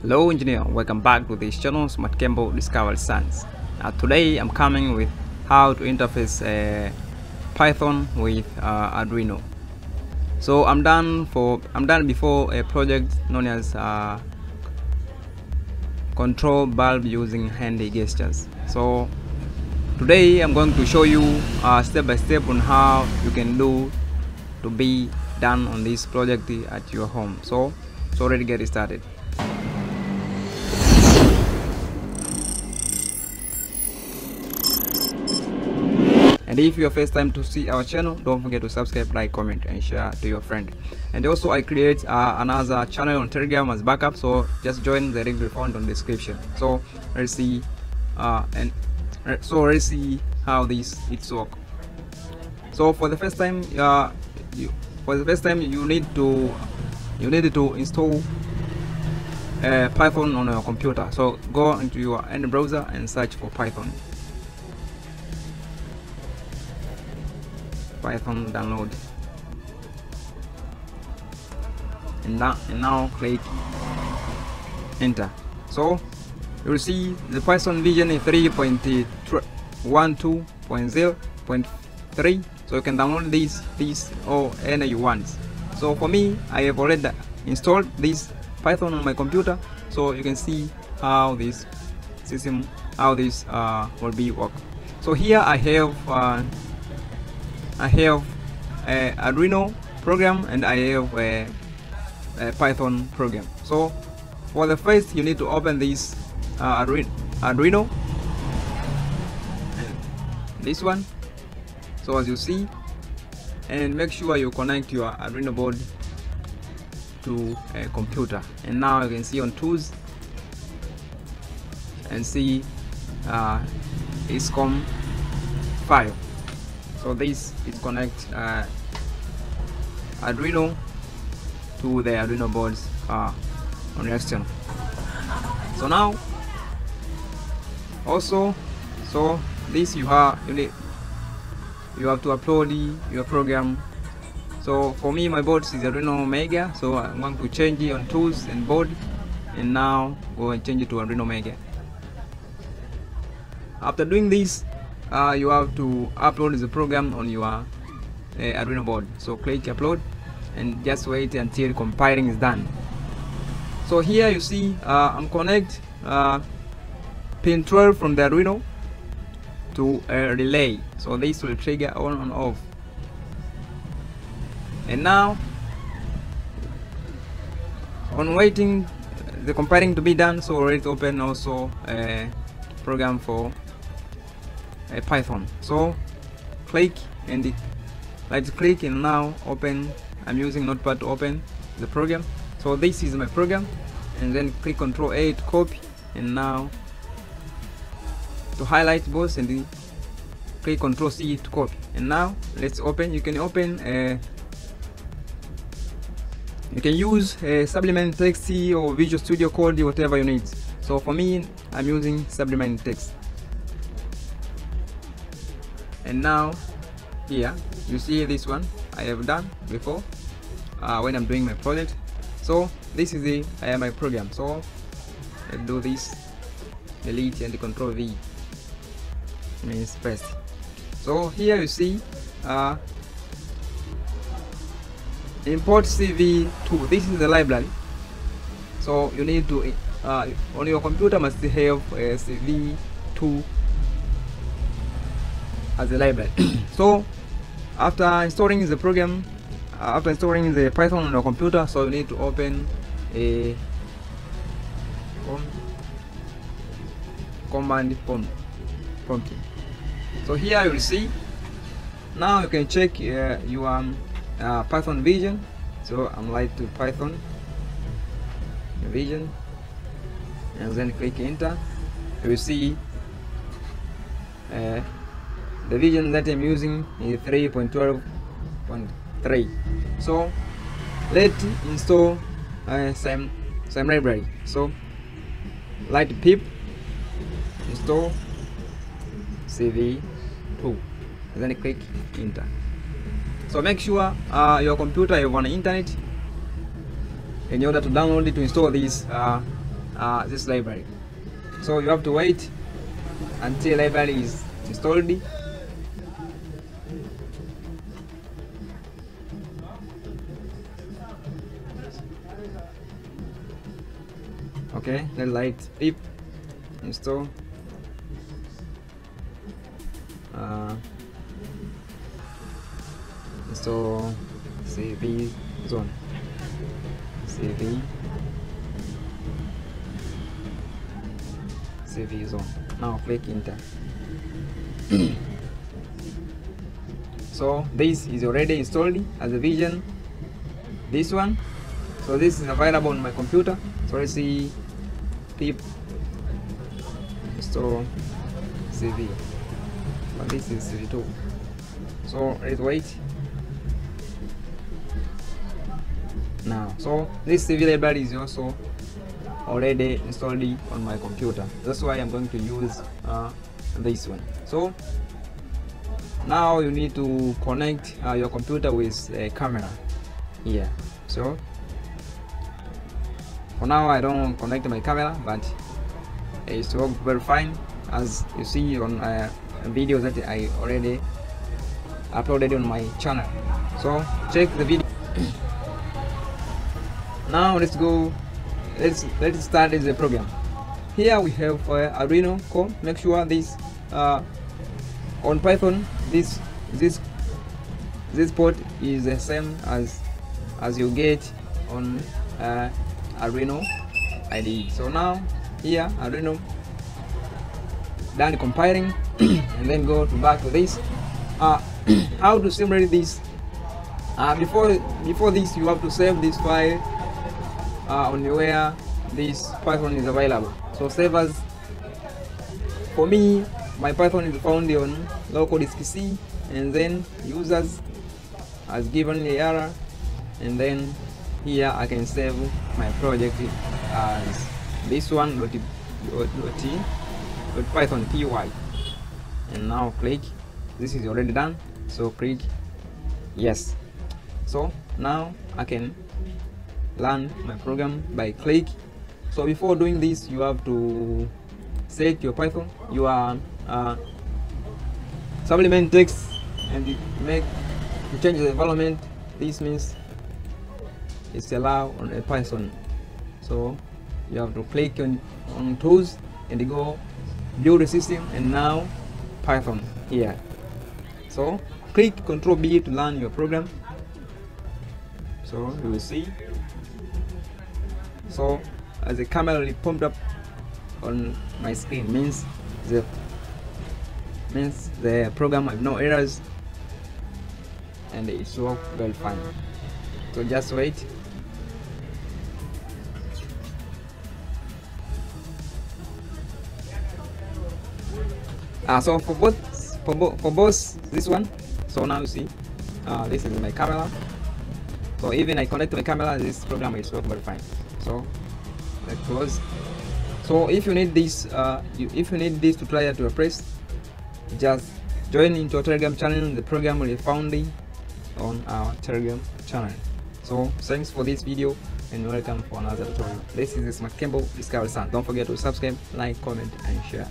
Hello engineer, welcome back to this channel smartkembo Discover Science. Today I'm coming with how to interface Python with Arduino. So I'm done before a project known as control bulb using handy gestures. So today I'm going to show you step by step on how you can do to be done on this project at your home. So let's get started. And if you're first time to see our channel, don't forget to subscribe, like, comment and share to your friend. And also I create another channel on Telegram as backup, so just join the link we found on the description. So let's see let's see how it's work. So for the first time you need to install Python on your computer. So go into your end browser and search for Python download, and now click enter. So you will see the Python version is 3.12.0.3, so you can download this or any you want. So for me, I have already installed this Python on my computer, so you can see how this system will be work. So here I have a Arduino program and I have a Python program. So for the first, you need to open this Arduino, this one. So as you see, and make sure you connect your Arduino board to a computer. And now you can see on tools and see it's COM 5. So this is connect Arduino to the Arduino boards on the external. So now also, so this you have to upload your program. So for me, my board is Arduino Mega, so I'm going to change it on tools and board, and now go and change it to Arduino Mega. After doing this, you have to upload the program on your Arduino board. So click upload and just wait until compiling is done. So here you see I'm connect pin 12 from the Arduino to a relay, so this will trigger on and off. And now on waiting the compiling to be done, so let's open also a program for Python. So click and right click and now open. I'm using Notepad to open the program. So this is my program, and then click Ctrl A to copy, and now to highlight both, and then click Ctrl C to copy. And now let's open. You can use Sublime Text or Visual Studio Code, whatever you need. So for me, I'm using Sublime Text. And now here you see this one I have done before when I'm doing my project. So this is my program. So let's do this, delete and Control V means paste. So here you see import CV2. This is the library. So you need to on your computer must have a CV2 as a library. So after installing the program, after installing the Python on your computer, so you need to open a command prompt. So here you will see, now you can check your Python version. So I'm like to Python version, and then click enter. You will see the version that I'm using is 3.12.3. So let's install some library. So light pip install CV2, and then click enter. So make sure your computer have on internet in order to download it to install this this library. So you have to wait until library is installed. Okay, then light pip install install CV zone. CV zone. Now click enter. So this is already installed as a vision, this one. So this is available on my computer. So let's see pip install CV, but this is CV2. So let's wait now. So this CV library is also already installed on my computer. That's why I'm going to use this one. So now you need to connect your computer with a camera here. So for now I don't connect my camera, but it's work very fine, as you see on videos that I already uploaded on my channel. So check the video. Now let's go. Let's start the program. Here we have Arduino code. Make sure this on Python this port is the same as you get on Arduino IDE. So now here Arduino done compiling and then go back to this. How to simulate this? Before this, you have to save this file on where this Python is available. So save as, for me, my Python is found on local disk C, and then users has given the error, and then here I can save my project as this one .python py, and now click. This is already done, so click yes. So now I can run my program by click. So before doing this, you have to set your Python, your supplement text, and change the environment. This means it's allowed on a Python. So you have to click on tools and go build a system, and now Python here. So click Ctrl B to run your program. So you will see. So as the camera will pop up on my screen, means the program have no errors and it's work very fine. So just wait. So for both this one, so now you see this is my camera. So even I connect my camera, this program is work very fine. So let's close. So if you need this to try out your press, just join into our Telegram channel. The program will be found on our Telegram channel. So thanks for this video and welcome for another tutorial. This is the smartkembo Discover Sound. Don't forget to subscribe, like, comment and share.